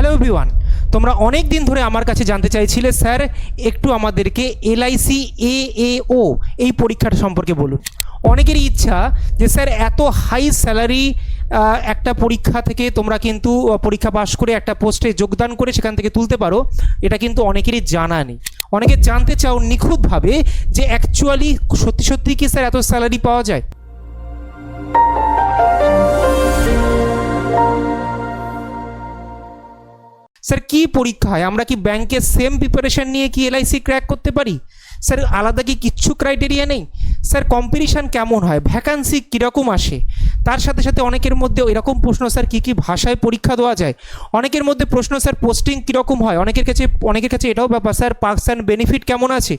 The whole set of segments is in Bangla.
হ্যালো এভরিওয়ান, তোমরা অনেক দিন ধরে আমার কাছে জানতে চাইছিলে স্যার একটু আমাদেরকে এলআইসি এএও এই পরীক্ষাটা সম্পর্কে বলুন। অনেকেরই ইচ্ছা যে স্যার এত হাই স্যালারি একটা পরীক্ষা থেকে তোমরা কিন্তু পরীক্ষা পাশ করে একটা পোস্টে যোগদান করে সেখান থেকে তুলতে পারো, এটা কিন্তু অনেকেরই জানা নেই। অনেকে জানতে চাও নিখুঁতভাবে যে অ্যাকচুয়ালি সত্যি সত্যি কি স্যার এত স্যালারি পাওয়া যায়। স্যার কি পরীক্ষা হয়, আমরা কি ব্যাংকের সেম প্রিপারেশন নিয়ে কি এলআইসি ক্র্যাক করতে পারি? স্যার আলাদা কি কিচ্ছু ক্রাইটেরিয়া নেই? স্যার কম্পিটিশান কেমন হয়, ভ্যাকান্সি কীরকম আসে? তার সাথে সাথে অনেকের মধ্যে এরকম প্রশ্ন, স্যার কী কী ভাষায় পরীক্ষা দেওয়া যায়? অনেকের মধ্যে প্রশ্ন, স্যার পোস্টিং কীরকম হয়? অনেকের কাছে এটাও ব্যাপার, স্যার পার্কস অ্যান্ড বেনিফিট কেমন আছে?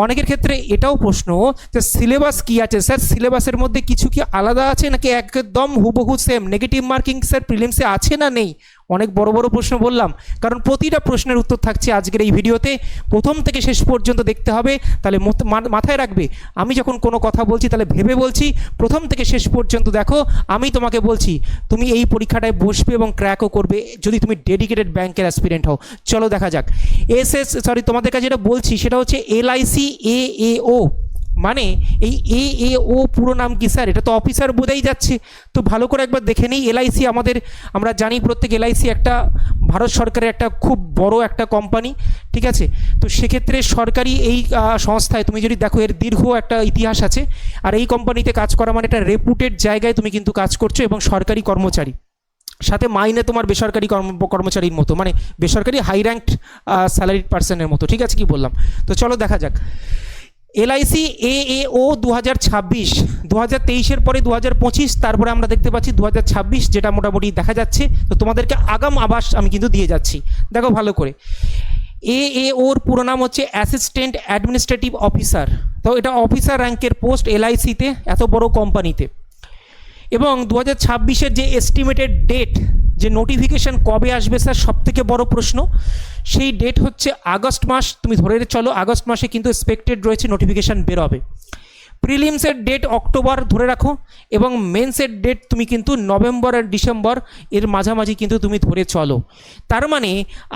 অনেকের ক্ষেত্রে এটাও প্রশ্ন যে সিলেবাস কী আছে, স্যার সিলেবাসের মধ্যে কিছু কি আলাদা আছে নাকি একদম হুবহু সেম? নেগেটিভ মার্কিং স্যার প্রিলিমসে আছে না নেই? অনেক বড় বড় প্রশ্ন বললাম, কারণ প্রতিটা প্রশ্নের উত্তর থাকছে আজকের এই ভিডিওতে। প্রথম থেকে শেষ পর্যন্ত দেখতে হবে, তাহলে মাথায় রাখবে আমি যখন কোনো কথা বলছি তাহলে ভেবে বলছি। প্রথম থেকে শেষ পর্যন্ত দেখো, আমি তোমাকে বলছি তুমি এই পরীক্ষাটায় বসবে এবং ক্র্যাকও করবে যদি তুমি ডেডিকেটেড ব্যাংকের অ্যাসপিরেন্ট হও। চলো দেখা যাক। তোমাদের কাছে যেটা বলছি সেটা হচ্ছে এলআইসি এএও। মানে এই এএও পুরো নাম কি স্যার? এটা তো অফিসার বোঝাই যাচ্ছে। তো ভালো করে একবার দেখে নিই। এলআইসি আমরা জানি প্রত্যেক এলআইসি একটা ভারত সরকারের একটা খুব বড় একটা কোম্পানি, ঠিক আছে? তো সেক্ষেত্রে সরকারি এই সংস্থায় তুমি যদি দেখো, এর দীর্ঘ একটা ইতিহাস আছে। আর এই কোম্পানিতে কাজ করা মানে একটা রেপুটেড জায়গায় তুমি কিন্তু কাজ করছো এবং সরকারি কর্মচারী, সাথে মাইনে তোমার বেসরকারি কর্মচারীর মতো, মানে বেসরকারি হাই র্যাঙ্কড স্যালারিড পার্সনের মতো, ঠিক আছে? কি বললাম? তো চলো দেখা যাক। এলআইসি এএও 2026, 2023-এর পরে 2025, তারপরে আমরা দেখতে পাচ্ছি 2026, যেটা মোটামুটি দেখা যাচ্ছে। তো তোমাদেরকে আগাম আভাস আমি কিন্তু দিয়ে যাচ্ছি, দেখো ভালো করে। এএওর পুরো নাম হচ্ছে অ্যাসিস্ট্যান্ট অ্যাডমিনিস্ট্রেটিভ অফিসার। তো এটা অফিসার র্যাঙ্কের পোস্ট এলআইসিতে, এত বড় কোম্পানিতে। এবং 2026-এর যে এস্টিমেটেড ডেট, যে নোটিফিকেশান কবে আসবে স্যার, সবথেকে বড় প্রশ্ন। সেই ডেট হচ্ছে আগস্ট মাস, তুমি ধরে চলো আগস্ট মাসে কিন্তু এক্সপেক্টেড রয়েছে নোটিফিকেশান বেরোবে। প্রিলিমসের ডেট অক্টোবর ধরে রাখো, এবং মেন্সের ডেট তুমি কিন্তু নভেম্বর আর ডিসেম্বর এর মাঝামাঝি কিন্তু তুমি ধরে চলো। তার মানে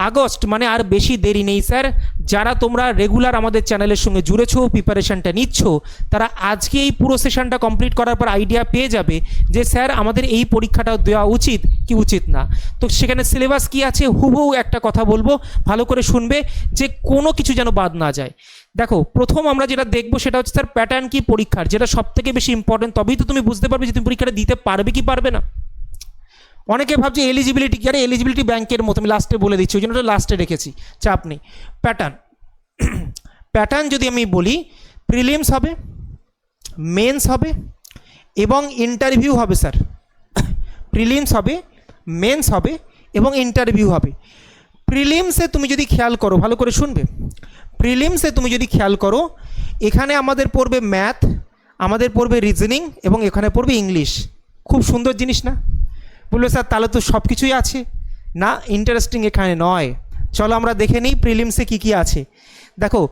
আগস্ট, মানে আর বেশি দেরি নেই স্যার। যারা তোমরা রেগুলার আমাদের চ্যানেলের সঙ্গে জুড়েছো, প্রিপারেশানটা নিচ্ছ, তারা আজকে এই পুরো সেশনটা কমপ্লিট করার পর আইডিয়া পেয়ে যাবে যে স্যার আমাদের এই পরীক্ষাটা দেওয়া উচিত কি উচিত না। তো সেখানে সিলেবাস কি আছে, হুবহু একটা কথা বলবো, ভালো করে শুনবে, যে কোনো কিছু যেন বাদ না যায়। দেখো, প্রথম আমরা যেটা দেখবো সেটা হচ্ছে স্যার প্যাটার্ন কি পরীক্ষার, যেটা সব থেকে বেশি ইম্পর্টেন্ট। তবেই তো তুমি বুঝতে পারবে যে তুমি পরীক্ষাটা দিতে পারবে কি পারবে না। অনেকে ভাবছে এলিজিবিলিটি কি, আরে এলিজিবিলিটি ব্যাংকের মতো, আমি লাস্টে বলে দিচ্ছি, ওই জন্য লাস্টে রেখেছি, চাপ নেই। প্যাটার্ন যদি আমি বলি, প্রিলিমস হবে, মেন্স হবে এবং ইন্টারভিউ হবে স্যার। প্রিলিমস হবে, মেন্স হবে এবং ইন্টারভিউ হবে। প্রিলিমসে তুমি যদি খেয়াল করো, ভালো করে শুনবে, প্রিলিমসে তুমি যদি খেয়াল করো, এখানে আমাদের পড়বে ম্যাথ, আমাদের পড়বে রিজনিং এবং এখানে পড়বে ইংলিশ। খুব সুন্দর জিনিস না? বললো স্যার তাহলে তো সব কিছুই আছে। না, ইন্টারেস্টিং এখানে নয়। চলো আমরা দেখে নিই প্রিলিমসে কী কী আছে। দেখো,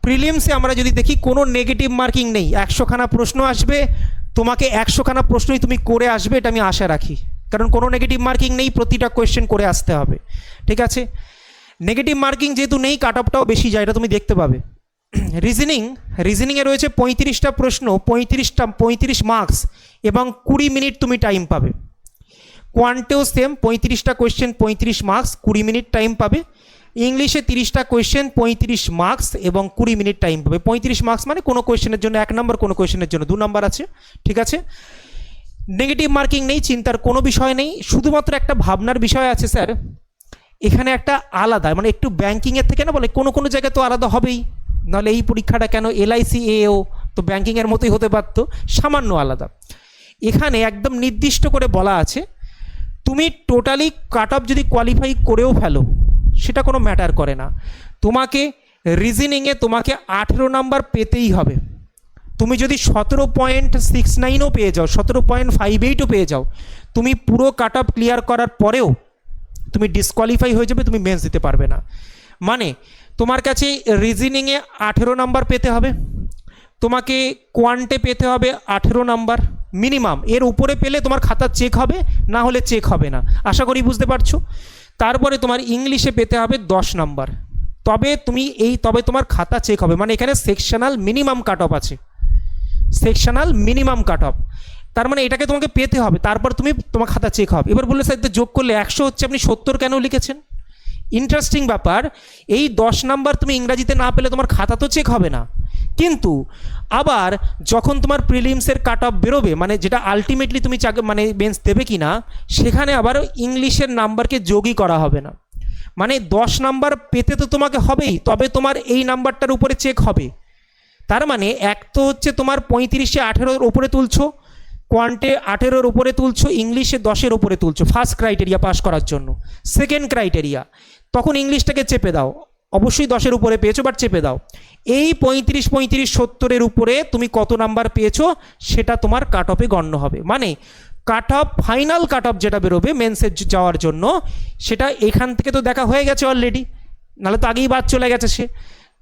প্রিলিমসে আমরা যদি দেখি, কোনো নেগেটিভ মার্কিং নেই। 100খানা প্রশ্ন আসবে, তোমাকে 100খানা প্রশ্নই তুমি করে আসবে, এটা আমি আশা রাখি, কারণ কোনো নেগেটিভ মার্কিং নেই, প্রতিটা কোয়েশ্চেন করে আসতে হবে, ঠিক আছে? নেগেটিভ মার্কিং যেহেতু নেই, কাট অফটাও বেশি যায়, এটা তুমি দেখতে পাবে। রিজনিংয়ে রয়েছে 35টা প্রশ্ন, 35 মার্কস এবং 20 মিনিট তুমি টাইম পাবে। কোয়ান্টেও সেম, 35টা কোয়েশ্চেন, 35 মার্কস, 20 মিনিট টাইম পাবে। ইংলিশে 30টা কোয়েশ্চেন, 35 মার্কস এবং 20 মিনিট টাইম পাবে। 35 মার্কস মানে কোনো কোয়েশ্চেনের জন্য 1 নম্বর, কোনো কোয়েশ্চেনের জন্য 2 নম্বর আছে, ঠিক আছে? নেগেটিভ মার্কিং নেই, চিন্তার কোনো বিষয় নেই। শুধুমাত্র একটা ভাবনার বিষয় আছে স্যার, এখানে একটা আলাদা, মানে একটু ব্যাঙ্কিংয়ের থেকে না, বলে কোনো কোনো জায়গায় তো আলাদা হবেই, নাহলে এই পরীক্ষাটা কেন? এলআইসি এও তো ব্যাঙ্কিংয়ের মতোই হতে পারতো, সামান্য আলাদা। এখানে একদম নির্দিষ্ট করে বলা আছে, তুমি টোটালি কাট অফ যদি কোয়ালিফাই করেও ফেলো, সেটা কোনো ম্যাটার করে না। তোমাকে রিজনিংয়ে তোমাকে 18 নাম্বার পেতেই হবে। তুমি যদি 17.69ও পেয়ে যাও, 17.58ও পেয়ে যাও, তুমি পুরো কাট অফ ক্লিয়ার করার পরেও তুমি ডিসকোয়ালিফাই হয়ে যাবে, তুমি মেন্স দিতে পারবে না। মানে তোমার কাছে রিজনিংয়ে 18 নাম্বার পেতে হবে, তোমাকে কোয়ান্টে পেতে হবে 18 নাম্বার মিনিমাম। এর উপরে পেলে তোমার খাতা চেক হবে, না হলে চেক হবে না। আশা করি বুঝতে পারছো। তারপরে তোমার ইংলিশে পেতে হবে 10 নাম্বার, তবে তোমার খাতা চেক হবে। মানে এখানে সেকশনাল মিনিমাম কাট অফ আছে, সেকশনাল মিনিমাম কাট অফ, তার মানে এটাকে তোমাকে পেতে হবে, তারপর তোমার খাতা চেক হবে। এবার বললে স্যার যোগ করলে 100 হচ্ছে, আপনি 70 কেন লিখেছেন? ইন্টারেস্টিং ব্যাপার, এই 10 নাম্বার তুমি ইংরাজিতে না পেলে তোমার খাতা তো চেক হবে না, কিন্তু আবার যখন তোমার প্রিলিমসের কাট অফ বেরোবে, মানে যেটা আলটিমেটলি তুমি মানে বেঞ্চ দেবে কি না, সেখানে আবার ইংলিশের নাম্বারকে যোগই করা হবে না। মানে 10 নাম্বার পেতে তো তোমাকে হবেই, তবে তোমার এই নাম্বারটার উপরে চেক হবে। তার মানে এক তো হচ্ছে তোমার 35-এ 18-র ওপরে তুলছো, কোয়ান্টে 18-র ওপরে তুলছো, ইংলিশে 10-এর ওপরে তুলছো, ফার্স্ট ক্রাইটেরিয়া পাস করার জন্য। সেকেন্ড ক্রাইটেরিয়া, তখন ইংলিশটাকে চেপে দাও, অবশ্যই 10-এর উপরে পেয়েছো বাট চেপে দাও। এই 35-70-এর উপরে তুমি কত নাম্বার পেয়েছো সেটা তোমার কাট অফে গণ্য হবে। মানে cut off, final cut off যেটা বেরোবে মেন্সে যাওয়ার জন্য, সেটা এখান থেকে তো দেখা হয়ে গেছে অলরেডি, নাহলে তো আগেই বাদ চলে গেছে সে।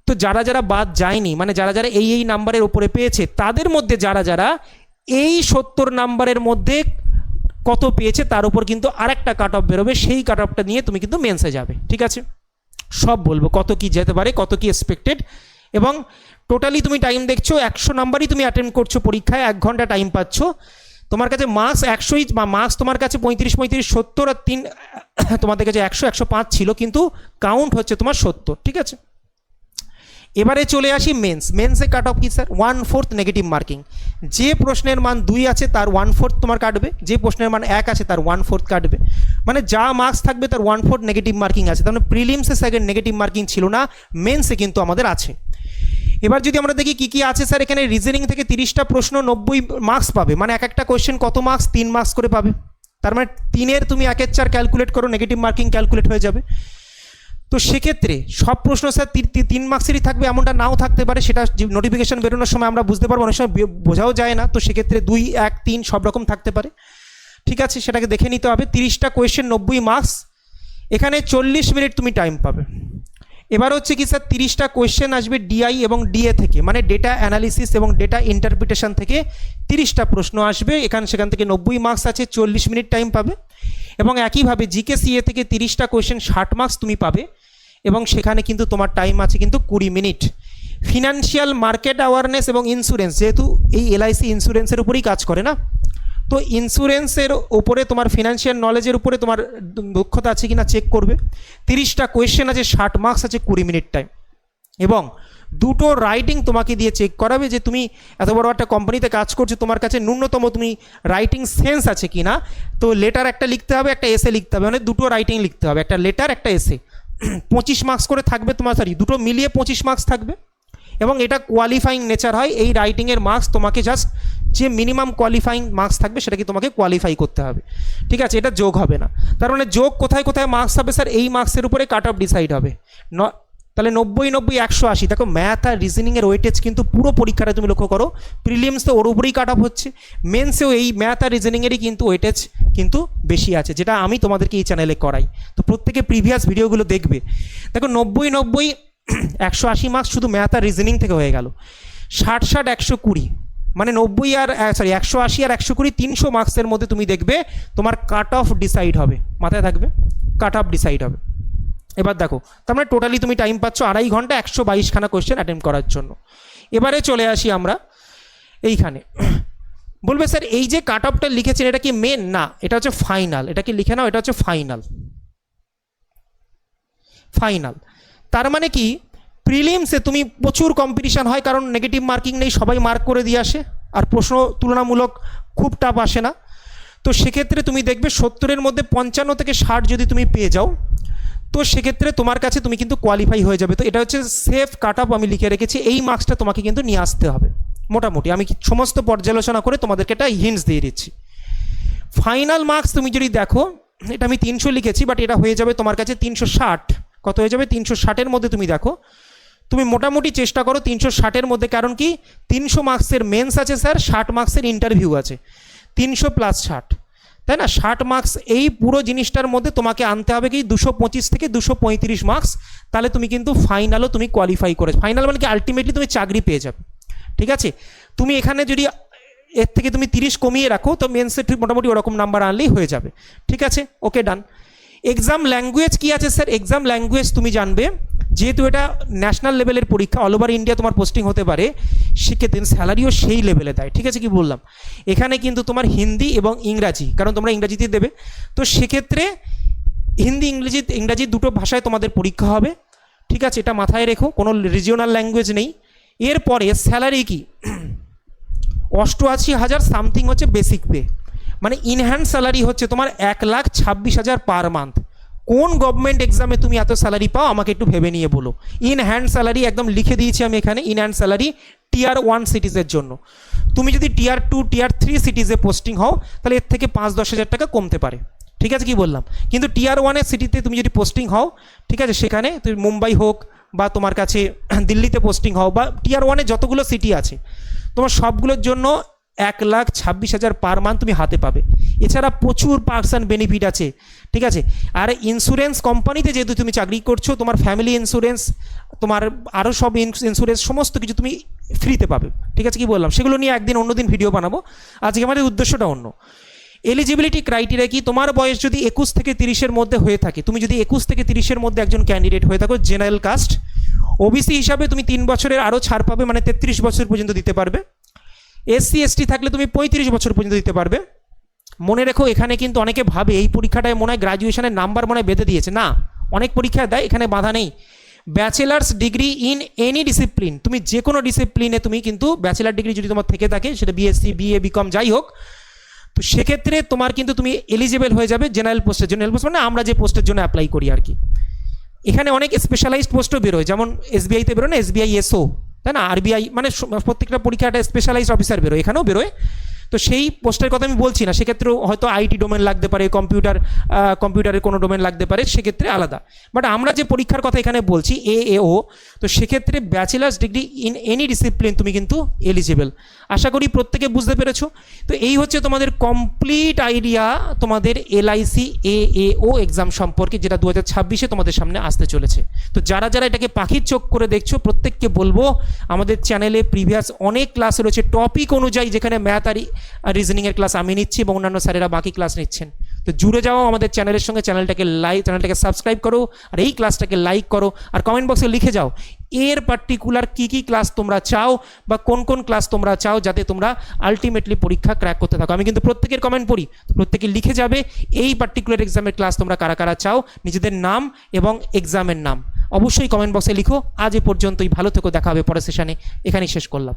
তো যারা যারা বাদ যায়নি, মানে যারা যারা এই নাম্বারের উপরে পেয়েছে, তাদের মধ্যে যারা যারা এই 70 নাম্বারের মধ্যে কত পেয়েছে তার উপর কিন্তু আরেকটা কাট অফ বেরোবে, সেই কাট অফটা নিয়ে তুমি কিন্তু মেন্সে যাবে। ঠিক আছে, সব বলবো কত কি যেতে পারে, কত কি এক্সপেক্টেড। এবং টোটালি তুমি টাইম দেখছো, 100 নাম্বারই তুমি অ্যাটেন্ড করছো পরীক্ষায়, 1 ঘন্টা টাইম পাচ্ছ। তোমার কাছে মার্কস 100ই, বা মার্কস তোমার কাছে 35, 70 আর 3 তোমাদের কাছে 100, 105 ছিল, কিন্তু কাউন্ট হচ্ছে তোমার 70। ঠিক আছে, এবারে চলে আসি মেন্সে কাট অফ কি স্যার? 1/4 negative marking. যে প্রশ্নের মান 2 আছে তার 1/4 তোমার কাটবে, যে প্রশ্নের মান 1 আছে তার 1/4 কাটবে। মানে যা মার্কস থাকবে তার 1/4 নেগেটিভ মার্কিং আছে। তার মানে প্রিলিমসে সেকেন্ড নেগেটিভ মার্কিং ছিল না, মেন্সে কিন্তু আমাদের আছে। এবার যদি আমরা দেখি কি কি আছে স্যার, এখানে রিজনিং থেকে 30টা প্রশ্ন 90 মার্কস পাবে, মানে এক একটা কোয়েশ্চেন কত মার্কস? 3 মার্কস করে পাবে। তার মানে 3-এর তুমি 1/4 ক্যালকুলেট করো, নেগেটিভ মার্কিং ক্যালকুলেট হয়ে যাবে। তো সেক্ষেত্রে সব প্রশ্ন স্যার 3 মার্কসেরই থাকবে এমনটা নাও থাকতে পারে, সেটা নোটিফিকেশন বেরোনোর সময় আমরা বুঝতে পারবো, অনেক সময় বোঝাও যায় না। তো সেক্ষেত্রে 2, 1, 3 সব রকম থাকতে পারে। ঠিক আছে, সেটাকে দেখে নিতে হবে। 30টা কোয়েশ্চেন 90 মার্কস, এখানে 40 মিনিট তুমি টাইম পাবে। এবার হচ্ছে কি স্যার, 30টা কোয়েশ্চেন আসবে ডিআই এবং ডিএ থেকে, মানে ডেটা অ্যানালিসিস এবং ডেটা ইন্টারপ্রিটেশন থেকে 30টা প্রশ্ন আসবে, সেখান থেকে 90 মার্কস আছে, 40 মিনিট টাইম পাবে। এবং একইভাবে জিকে সিএ থেকে 30টা কোয়েশ্চেন 60 মার্কস তুমি পাবে, এবং সেখানে কিন্তু তোমার টাইম আছে কিন্তু 20 মিনিট। ফিনান্সিয়াল মার্কেট অ্যাওয়ারনেস এবং ইন্স্যুরেন্স, যেহেতু এই এলআইসি ইন্স্যুরেন্সের উপরেই কাজ করে না, তো ইন্স্যুরেন্সের ওপরে তোমার ফিনান্সিয়াল নলেজের উপরে তোমার দক্ষতা আছে কিনা চেক করবে। 30টা কোয়েশ্চেন আছে, 60 মার্কস আছে, 20 মিনিট টাইম। এবং 2টো রাইটিং তোমাকে দিয়ে চেক করাবে যে তুমি এত বড় একটা কোম্পানিতে কাজ করছো, তোমার কাছে ন্যূনতম তুমি রাইটিং সেন্স আছে কিনা। তো লেটার একটা লিখতে হবে, একটা এসে লিখতে হবে, মানে 2টো রাইটিং লিখতে হবে, একটা লেটার একটা এসে। 25 মার্কস করে থাকবে তোমার, দুটো মিলিয়ে 25 মার্কস থাকবে। এবং এটা কোয়ালিফাইং নেচার হয়, এই রাইটিংয়ের মার্কস তোমাকে জাস্ট যে মিনিমাম কোয়ালিফাইং মার্কস থাকবে সেটাকে তোমাকে কোয়ালিফাই করতে হবে। ঠিক আছে, এটা যোগ হবে না। তার মানে যোগ কোথায় কোথায় মার্কস হবে স্যার, এই মার্কসের উপরে কাট অফ ডিসাইড হবে। তাহলে 90, 90, 180। দেখো ম্যাথ আর রিজনিংয়ের ওয়েটেজ কিন্তু পুরো পরীক্ষাটা তুমি লক্ষ্য করো, প্রিলিমস তো ওর উপরেই কাট অফ হচ্ছে, মেন্সেও এই ম্যাথ আর রিজনিংয়েরই কিন্তু ওয়েটেজ কিন্তু বেশি আছে, যেটা আমি তোমাদেরকে এই চ্যানেলে করাই। তো প্রত্যেকে প্রিভিয়াস ভিডিওগুলো দেখবে। দেখো 90, 90, 180 মার্কস শুধু ম্যাথ আর রিজনিং থেকে হয়ে গেল। 60, 60, 120, মানে 90 আর 180 আর 120, 300 মার্কসের মধ্যে তুমি দেখবে তোমার কাট অফ ডিসাইড হবে, মাথায় থাকবে, কাট অফ ডিসাইড হবে। এবার দেখো, তার মানে টোটালি তুমি টাইম পাচ্ছ 2.5 ঘন্টা 122খানা কোয়েশ্চেন অ্যাটেম্প করার জন্য। এবারে চলে আসি আমরা এইখানে। বলবে স্যার এই যে কাট অফটা লিখেছেন এটা কি মেন? না, এটা হচ্ছে ফাইনাল। এটা কি লিখে নাও, এটা হচ্ছে ফাইনাল। ফাইনাল তার মানে কি, প্রিলিমসে তুমি প্রচুর কম্পিটিশান হয়, কারণ নেগেটিভ মার্কিং নেই, সবাই মার্ক করে দিয়ে আসে, আর প্রশ্ন তুলনামূলক খুব টাফ আসে না। তো সেক্ষেত্রে তুমি দেখবে 70-এর মধ্যে 55 থেকে 60 যদি তুমি পেয়ে যাও, তো সেক্ষেত্রে তোমার কাছে তুমি কিন্তু কোয়ালিফাই হয়ে যাবে। তো এটা হচ্ছে সেফ কাট অফ আমি লিখে রেখেছি, এই মার্কসটা তোমাকে কিন্তু নিয়ে আসতে হবে মোটামুটি। আমি সমস্ত পর্যালোচনা করে তোমাদেরকে একটা হিন্টস দিয়ে দিচ্ছি। ফাইনাল মার্কস তুমি যদি দেখো, এটা আমি 300 লিখেছি, বাট এটা হয়ে যাবে তোমার কাছে 360। কত হয়ে যাবে? 360-এর মধ্যে তুমি দেখো, তুমি মোটামুটি চেষ্টা করো 360-এর মধ্যে। কারণ কি, 300 মার্কসের মেন্স আছে স্যার, 60 মার্কসের ইন্টারভিউ আছে, 300 + 60, তাই না? 60 মার্কস, এই পুরো জিনিসটার মধ্যে তোমাকে আনতে হবে কি 225 থেকে 235 মার্কস। তাহলে তুমি কিন্তু ফাইনালও তুমি কোয়ালিফাই করে, ফাইনাল মানে কি আলটিমেটলি তুমি চাকরি পেয়ে যাবে। ঠিক আছে, তুমি এখানে যদি এর থেকে তুমি 30 কমিয়ে রাখো, তো মেন্সে ঠিক মোটামুটি ওরকম নাম্বার আনলেই হয়ে যাবে। ঠিক আছে, ওকে, ডান। এক্সাম ল্যাঙ্গুয়েজ কি আছে স্যার? এক্সাম ল্যাঙ্গুয়েজ তুমি জানবে, যেহেতু এটা ন্যাশনাল লেভেলের পরীক্ষা, অল ওভার ইন্ডিয়া তোমার পোস্টিং হতে পারে, সেক্ষেত্রে স্যালারিও সেই লেভেলে দেয়। ঠিক আছে, কি বললাম? এখানে কিন্তু তোমার হিন্দি এবং ইংরাজি, কারণ তোমরা ইংরাজিতে দেবে, তো সেক্ষেত্রে হিন্দি ইংরাজি দুটো ভাষায় তোমাদের পরীক্ষা হবে। ঠিক আছে, এটা মাথায় রেখো, কোনো রিজিওনাল ল্যাঙ্গুয়েজ নেই। এরপরে স্যালারি কি 88,000 সামথিং হচ্ছে বেসিক পে, মানে ইনহ্যান্ড স্যালারি হচ্ছে তোমার 1,26,000 পার মান্থ। কোন গভর্নমেন্ট এক্সামে তুমি এত স্যালারি পাও আমাকে একটু ভেবে নিয়ে বলো। ইন হ্যান্ড স্যালারি একদম লিখে দিয়েছি আমি এখানে, ইন হ্যান্ড স্যালারি টিয়ার 1 সিটিজের জন্য। তুমি যদি টিয়ার 2 টিয়ার 3 সিটিজে পোস্টিং হও তাহলে এর থেকে 5-10 হাজার টাকা কমতে পারে। ঠিক আছে, কি বললাম? কিন্তু টিয়ার 1-এর সিটিতে তুমি যদি পোস্টিং হও, ঠিক আছে, সেখানে তুমি মুম্বাই হোক বা তোমার কাছে দিল্লিতে পোস্টিং হও, বা টিয়ার 1-এ যতগুলো সিটি আছে তোমার সবগুলোর জন্য 1,26,000 পার মান্থ তুমি হাতে পাবে। এছাড়া প্রচুর পার্কস অ্যান্ড বেনিফিট আছে। ঠিক আছে, আর ইন্স্যুরেন্স কোম্পানিতে যেহেতু তুমি চাকরি করছো, তোমার ফ্যামিলি ইন্স্যুরেন্স, তোমার আরও সব ইন্স্যুরেন্স সমস্ত কিছু তুমি ফ্রিতে পাবে। ঠিক আছে, কি বললাম? সেগুলো নিয়ে একদিন অন্যদিন ভিডিও বানাবো, আজকে আমাদের উদ্দেশ্যটা অন্য। এলিজিবিলিটি ক্রাইটেরিয়া কি? তোমার বয়স যদি 21 থেকে 30-এর মধ্যে হয়ে থাকে, তুমি যদি 21 থেকে 30-এর মধ্যে একজন ক্যান্ডিডেট হয়ে থাকো, জেনারেল কাস্ট, ওবিসি হিসাবে তুমি 3 বছরের আরও ছাড় পাবে, মানে 33 বছর পর্যন্ত দিতে পারবে। এসসি এসটি থাকলে তুমি 35 বছর পর্যন্ত দিতে পারবে। মনে রেখো, এখানে কিন্তু অনেকে ভাবে এই পরীক্ষাটায় মনে হয় গ্রাজুয়েশনের নাম্বার মনে হয় বেঁধে দিয়েছে, না, অনেক পরীক্ষা দেয়, এখানে বাধা নেই। Bachelors degree in any discipline, তুমি যে কোনো ডিসিপ্লিনে তুমি কিন্তু ব্যাচেলার ডিগ্রি যদি তোমার থেকে থাকে, সেটা বিএসসি বিএ বিকম যাই হোক, তো সেক্ষেত্রে তোমার কিন্তু তুমি এলিজিবল হয়ে যাবে জেনারেল পোস্টের জন্য। জেনারেল পোস্ট মানে আমরা যে পোস্টের জন্য অ্যাপ্লাই করি আর কি। এখানে অনেক স্পেশালাইজড পোস্টও বেরোয়, যেমন এসবিআইতে বেরোয় না, এসবিআই এসও, তাই না, আরবিআই, মানে প্রত্যেকটা পরীক্ষা একটা স্পেশালাইজড অফিসার বেরোয়, এখানেও বেরোয়। তো সেই পোস্টের কথা আমি বলছি না, সেক্ষেত্রেও হয়তো আইটি ডোমেন লাগতে পারে, কম্পিউটারের কোনো ডোমেন লাগতে পারে, সেক্ষেত্রে আলাদা। বাট আমরা যে পরীক্ষার কথা এখানে বলছি এএও, তো সেক্ষেত্রে bachelors degree in any discipline তুমি কিন্তু এলিজিবল। আশা করি প্রত্যেকে বুঝতে পেরেছো। তো এই হচ্ছে তোমাদের কমপ্লিট আইডিয়া তোমাদের এলআইসি এএও এক্সাম সম্পর্কে, যেটা 2026-এ তোমাদের সামনে আসতে চলেছে। তো যারা যারা এটাকে পাখির চোখ করে দেখছো, প্রত্যেককে বলবো আমাদের চ্যানেলে প্রিভিয়াস অনেক ক্লাস রয়েছে টপিক অনুযায়ী, যেখানে ম্যাথ আর রিজনিংয়ের ক্লাস আমি নিচ্ছি এবং অন্যান্য স্যারেরা বাকি ক্লাস নিচ্ছেন। তো জুড়ে যাও আমাদের চ্যানেলের সঙ্গে, চ্যানেলটাকে সাবস্ক্রাইব করো, আর এই ক্লাসটাকে লাইক করো, আর কমেন্ট বক্সে লিখে যাও এর পার্টিকুলার কী কী ক্লাস তোমরা চাও, বা কোন কোন ক্লাস তোমরা চাও, যাতে তোমরা আলটিমেটলি পরীক্ষা ক্র্যাক করতে থাকো। আমি কিন্তু প্রত্যেকের কমেন্ট পড়ি, প্রত্যেকে লিখে যাবে এই পার্টিকুলার এক্সামের ক্লাস তোমরা কারা কারা চাও, নিজেদের নাম এবং এক্সামের নাম অবশ্যই কমেন্ট বক্সে লিখো। আজ এ পর্যন্তই, ভালো থেকো, দেখা হবে পরের সেশনে, এখানেই শেষ করলাম।